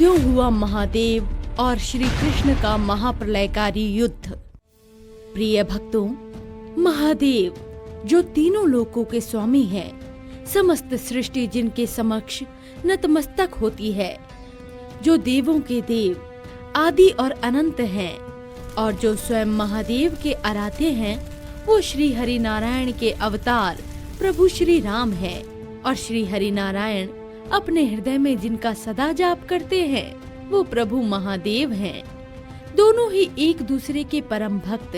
क्यों हुआ महादेव और श्री कृष्ण का महाप्रलयकारी युद्ध। प्रिय भक्तों, महादेव जो तीनों लोकों के स्वामी हैं, समस्त सृष्टि जिनके समक्ष नतमस्तक होती है, जो देवों के देव आदि और अनंत हैं और जो स्वयं महादेव के आराध्य हैं, वो श्री हरि नारायण के अवतार प्रभु श्री राम है। और श्री हरि नारायण अपने हृदय में जिनका सदा जाप करते हैं, वो प्रभु महादेव हैं। दोनों ही एक दूसरे के परम भक्त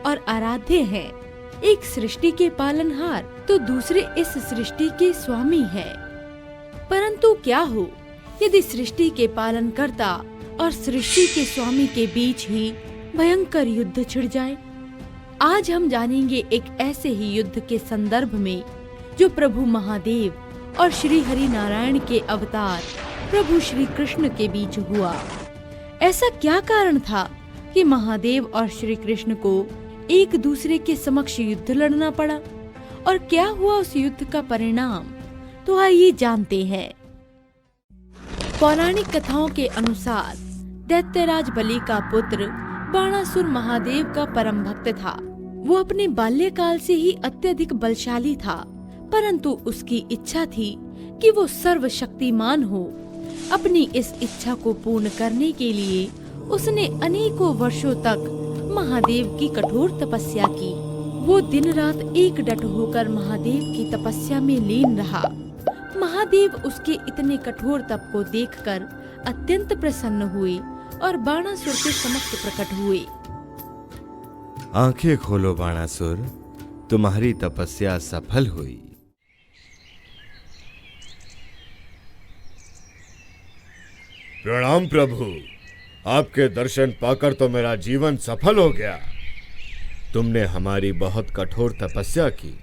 और आराध्य हैं। एक सृष्टि के पालनहार तो दूसरे इस सृष्टि के स्वामी हैं। परंतु क्या हो यदि सृष्टि के पालनकर्ता और सृष्टि के स्वामी के बीच ही भयंकर युद्ध छिड़ जाए। आज हम जानेंगे एक ऐसे ही युद्ध के संदर्भ में जो प्रभु महादेव और श्री हरि नारायण के अवतार प्रभु श्री कृष्ण के बीच हुआ। ऐसा क्या कारण था कि महादेव और श्री कृष्ण को एक दूसरे के समक्ष युद्ध लड़ना पड़ा, और क्या हुआ उस युद्ध का परिणाम, तो आइए जानते हैं। पौराणिक कथाओं के अनुसार दैत्यराज बलि का पुत्र बाणासुर महादेव का परम भक्त था। वो अपने बाल्यकाल से ही अत्यधिक बलशाली था, परंतु उसकी इच्छा थी कि वो सर्वशक्तिमान हो। अपनी इस इच्छा को पूर्ण करने के लिए उसने अनेकों वर्षों तक महादेव की कठोर तपस्या की। वो दिन रात एक डट होकर महादेव की तपस्या में लीन रहा। महादेव उसके इतने कठोर तप को देखकर अत्यंत प्रसन्न हुए और बाणासुर के समक्ष प्रकट हुए। आंखें खोलो बाणासुर, तुम्हारी तपस्या सफल हुई। प्रणाम प्रभु, आपके दर्शन पाकर तो मेरा जीवन सफल हो गया। तुमने हमारी बहुत कठोर तपस्या की।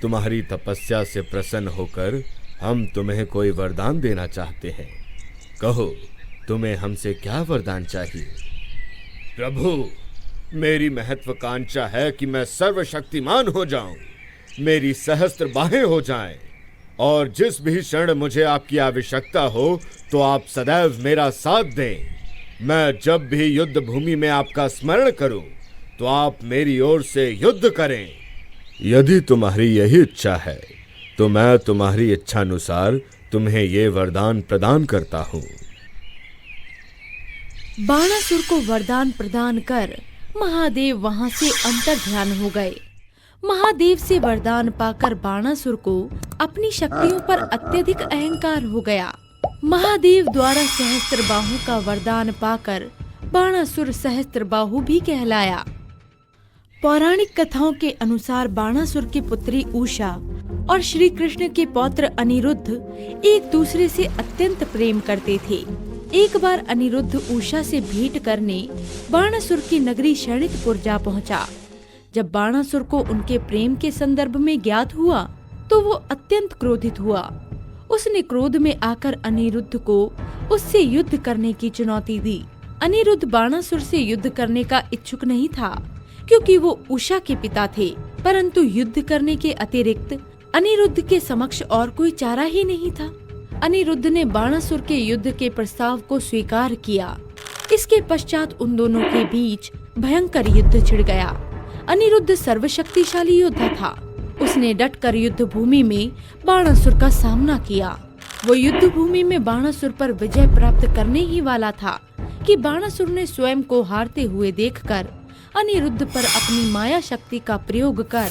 तुम्हारी तपस्या से प्रसन्न होकर हम तुम्हें कोई वरदान देना चाहते हैं। कहो, तुम्हें हमसे क्या वरदान चाहिए? प्रभु, मेरी महत्वाकांक्षा है कि मैं सर्वशक्तिमान हो जाऊं, मेरी सहस्त्र बाहें हो जाएं, और जिस भी क्षण मुझे आपकी आवश्यकता हो तो आप सदैव मेरा साथ दें। मैं जब भी युद्ध भूमि में आपका स्मरण करूं तो आप मेरी ओर से युद्ध करें। यदि तुम्हारी यही इच्छा है तो मैं तुम्हारी इच्छानुसार तुम्हें ये वरदान प्रदान करता हूँ। बाणासुर को वरदान प्रदान कर महादेव वहां से अंतर्ध्यान हो गए। महादेव से वरदान पाकर बाणासुर को अपनी शक्तियों पर अत्यधिक अहंकार हो गया। महादेव द्वारा सहस्त्र बाहु का वरदान पाकर बाणासुर सहस्त्र बाहु भी कहलाया। पौराणिक कथाओं के अनुसार बाणासुर की पुत्री उषा और श्री कृष्ण के पौत्र अनिरुद्ध एक दूसरे से अत्यंत प्रेम करते थे। एक बार अनिरुद्ध उषा से भेंट करने बाणासुर की नगरी शरणितपुर जा पहुंचा। जब बाणासुर को उनके प्रेम के संदर्भ में ज्ञात हुआ तो वो अत्यंत क्रोधित हुआ। उसने क्रोध में आकर अनिरुद्ध को उससे युद्ध करने की चुनौती दी। अनिरुद्ध बाणासुर से युद्ध करने का इच्छुक नहीं था, क्योंकि वो उषा के पिता थे। परंतु युद्ध करने के अतिरिक्त अनिरुद्ध के समक्ष और कोई चारा ही नहीं था। अनिरुद्ध ने बाणासुर के युद्ध के प्रस्ताव को स्वीकार किया। इसके पश्चात उन दोनों के बीच भयंकर युद्ध छिड़ गया। अनिरुद्ध सर्वशक्तिशाली योद्धा था। उसने डटकर युद्ध भूमि में बाणासुर का सामना किया। वो युद्ध भूमि में बाणासुर पर विजय प्राप्त करने ही वाला था कि बाणासुर ने स्वयं को हारते हुए देखकर अनिरुद्ध पर अपनी माया शक्ति का प्रयोग कर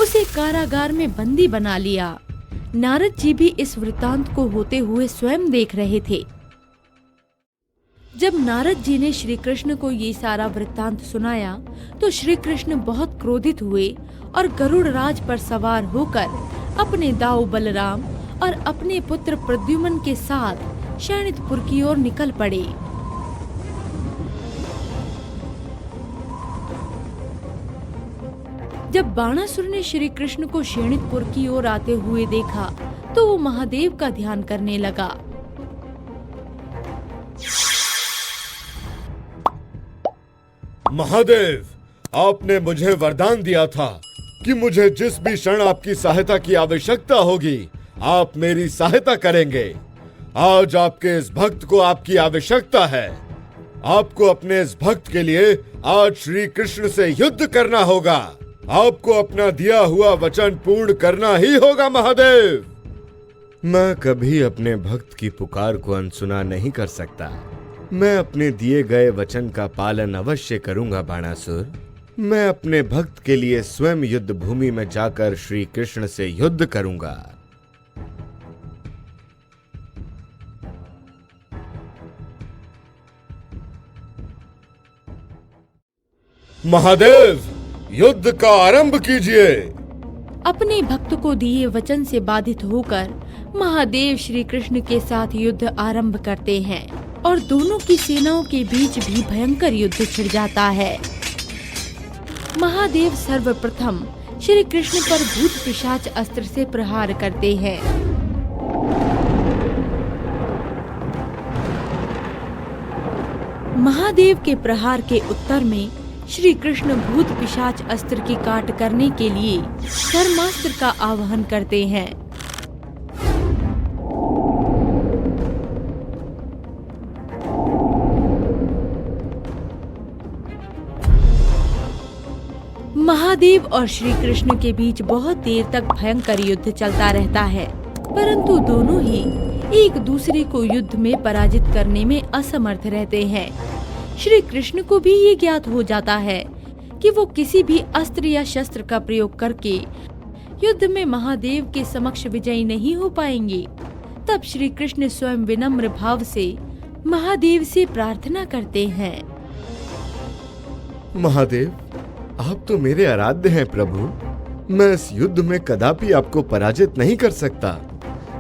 उसे कारागार में बंदी बना लिया। नारद जी भी इस वृत्तांत को होते हुए स्वयं देख रहे थे। जब नारद जी ने श्री कृष्ण को ये सारा वृत्तांत सुनाया तो श्री कृष्ण बहुत क्रोधित हुए और गरुड़ राज पर सवार होकर अपने दाऊ बलराम और अपने पुत्र प्रद्युम्न के साथ शरणितपुर की ओर निकल पड़े। जब बाणासुर ने श्री कृष्ण को शरणितपुर की ओर आते हुए देखा तो वो महादेव का ध्यान करने लगा। महादेव, आपने मुझे वरदान दिया था कि मुझे जिस भी क्षण आपकी सहायता की आवश्यकता होगी आप मेरी सहायता करेंगे। आज आपके इस भक्त को आपकी आवश्यकता है। आपको अपने इस भक्त के लिए आज श्री कृष्ण से युद्ध करना होगा। आपको अपना दिया हुआ वचन पूर्ण करना ही होगा महादेव। मैं कभी अपने भक्त की पुकार को अनसुना नहीं कर सकता। मैं अपने दिए गए वचन का पालन अवश्य करूंगा बाणासुर। मैं अपने भक्त के लिए स्वयं युद्ध भूमि में जाकर श्री कृष्ण से युद्ध करूंगा। महादेव, युद्ध का आरंभ कीजिए। अपने भक्त को दिए वचन से बाधित होकर महादेव श्री कृष्ण के साथ युद्ध आरंभ करते हैं और दोनों की सेनाओं के बीच भी भयंकर युद्ध छिड़ जाता है। महादेव सर्वप्रथम श्री कृष्ण पर भूत पिशाच अस्त्र से प्रहार करते हैं। महादेव के प्रहार के उत्तर में श्री कृष्ण भूत पिशाच अस्त्र की काट करने के लिए धर्मास्त्र का आवाहन करते हैं। महादेव और श्री कृष्ण के बीच बहुत देर तक भयंकर युद्ध चलता रहता है, परंतु दोनों ही एक दूसरे को युद्ध में पराजित करने में असमर्थ रहते हैं। श्री कृष्ण को भी ये ज्ञात हो जाता है कि वो किसी भी अस्त्र या शस्त्र का प्रयोग करके युद्ध में महादेव के समक्ष विजयी नहीं हो पाएंगे। तब श्री कृष्ण स्वयं विनम्र भाव से महादेव से प्रार्थना करते हैं। महादेव, आप तो मेरे आराध्य हैं प्रभु। मैं इस युद्ध में कदापि आपको पराजित नहीं कर सकता।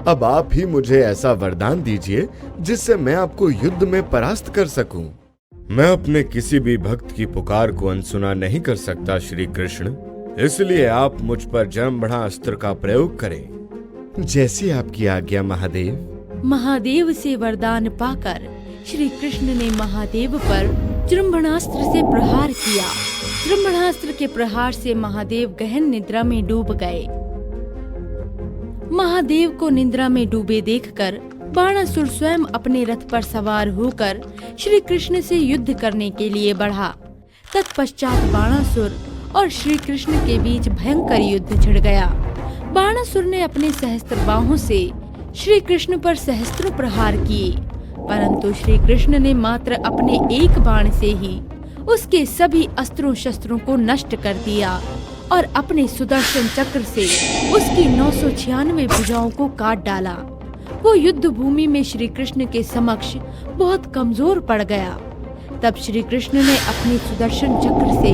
अब आप ही मुझे ऐसा वरदान दीजिए जिससे मैं आपको युद्ध में परास्त कर सकूं। मैं अपने किसी भी भक्त की पुकार को अनसुना नहीं कर सकता श्री कृष्ण, इसलिए आप मुझ पर जन्मबढ़ा अस्त्र का प्रयोग करें। जैसी आपकी आज्ञा महादेव। महादेव से वरदान पाकर श्री कृष्ण ने महादेव पर जृंभणास्त्र से प्रहार किया। जृंभणास्त्र के प्रहार से महादेव गहन निद्रा में डूब गए। महादेव को निद्रा में डूबे देखकर बाणासुर स्वयं अपने रथ पर सवार होकर श्री कृष्ण से युद्ध करने के लिए बढ़ा। तत्पश्चात बाणासुर और श्री कृष्ण के बीच भयंकर युद्ध छिड़ गया। बाणासुर ने अपने सहस्त्र बाहों से श्री कृष्ण पर सहस्त्रों प्रहार किए, परंतु श्री कृष्ण ने मात्र अपने एक बाण से ही उसके सभी अस्त्रों शस्त्रों को नष्ट कर दिया और अपने सुदर्शन चक्र से उसकी 996 भुजाओं को काट डाला। वो युद्ध भूमि में श्री कृष्ण के समक्ष बहुत कमजोर पड़ गया। तब श्री कृष्ण ने अपने सुदर्शन चक्र से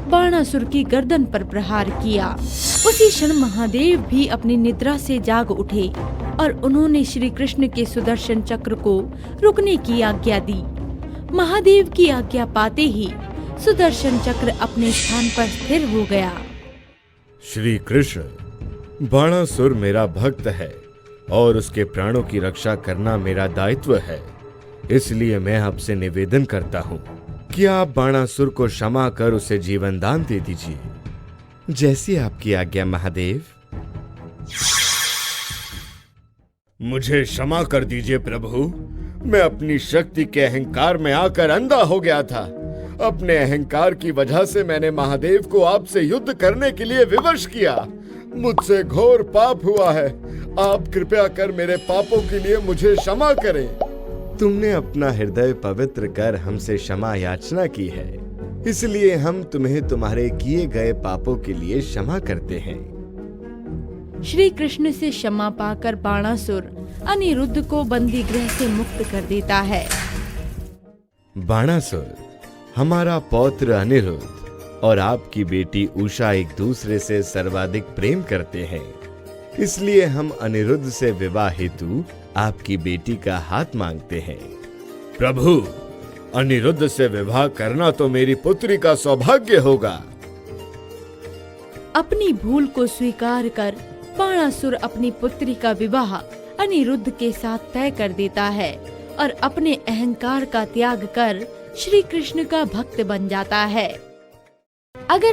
बाणासुर की गर्दन पर प्रहार किया। उसी क्षण महादेव भी अपनी निद्रा से जाग उठे और उन्होंने श्री कृष्ण के सुदर्शन चक्र को रुकने की आज्ञा दी। महादेव की आज्ञा पाते ही सुदर्शन चक्र अपने स्थान पर स्थिर हो गया। श्री कृष्ण, बाणासुर मेरा भक्त है और उसके प्राणों की रक्षा करना मेरा दायित्व है, इसलिए मैं आपसे निवेदन करता हूँ कि आप बाणासुर को क्षमा कर उसे जीवन दान दे दीजिए। जैसी आपकी आज्ञा महादेव। मुझे क्षमा कर दीजिए प्रभु। मैं अपनी शक्ति के अहंकार में आकर अंधा हो गया था। अपने अहंकार की वजह से मैंने महादेव को आपसे युद्ध करने के लिए विवश किया। मुझसे घोर पाप हुआ है। आप कृपया कर मेरे पापों के लिए मुझे क्षमा करें। तुमने अपना हृदय पवित्र कर हमसे क्षमा याचना की है, इसलिए हम तुम्हें तुम्हारे किए गए पापों के लिए क्षमा करते हैं। श्री कृष्ण से क्षमा पाकर बाणासुर अनिरुद्ध को बंदी गृह से मुक्त कर देता है। बाणासुर, हमारा पौत्र अनिरुद्ध और आपकी बेटी उषा एक दूसरे से सर्वाधिक प्रेम करते हैं, इसलिए हम अनिरुद्ध से विवाह हेतु आपकी बेटी का हाथ मांगते हैं। प्रभु, अनिरुद्ध से विवाह करना तो मेरी पुत्री का सौभाग्य होगा। अपनी भूल को स्वीकार कर बाणासुर अपनी पुत्री का विवाह अनिरुद्ध के साथ तय कर देता है और अपने अहंकार का त्याग कर श्री कृष्ण का भक्त बन जाता है।